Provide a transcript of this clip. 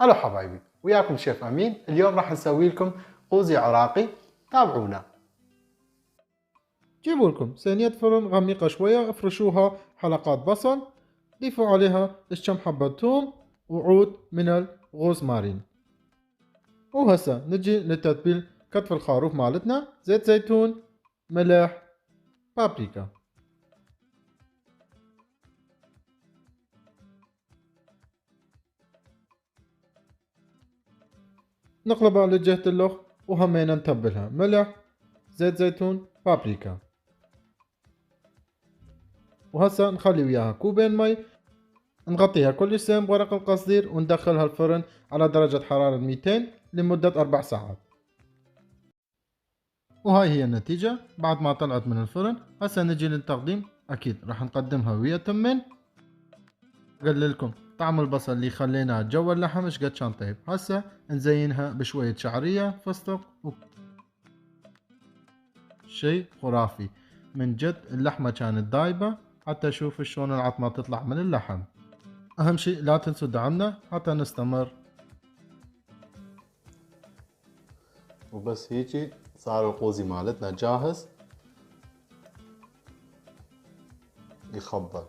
هلا حبايبي، وياكم شيف امين. اليوم راح نسوي لكم قوزي عراقي. تابعونا. جيبوا لكم صينية فرن غميقة شوية، افرشوها حلقات بصل، ضيفوا عليها كم حبة ثوم وعود من الغوزمارين. وهسا نجي للتتبيل. كتف الخروف مالتنا، زيت زيتون، ملح، بابريكا. نقلبها لجهة اللخ، وهمينا نتبلها ملح، زيت زيتون، بابريكا. وهسا نخلي وياها كوبين مي، نغطيها كل شيء بورق القصدير، وندخلها الفرن على درجة حرارة 200 لمدة 4 ساعات. وهاي هي النتيجة بعد ما طلعت من الفرن. هسا نجي للتقديم. أكيد راح نقدمها ويا تمن. قال لكم طعم البصل اللي خليناه جوا اللحم ايش قد كان طيب. هسا نزينها بشوية شعرية فستق شيء خرافي من جد. اللحمة كانت دايبة، حتى شوف شلون العظمة تطلع من اللحم. أهم شيء لا تنسوا دعمنا حتى نستمر. وبس هيجي صار القوزي مالتنا جاهز يخبل.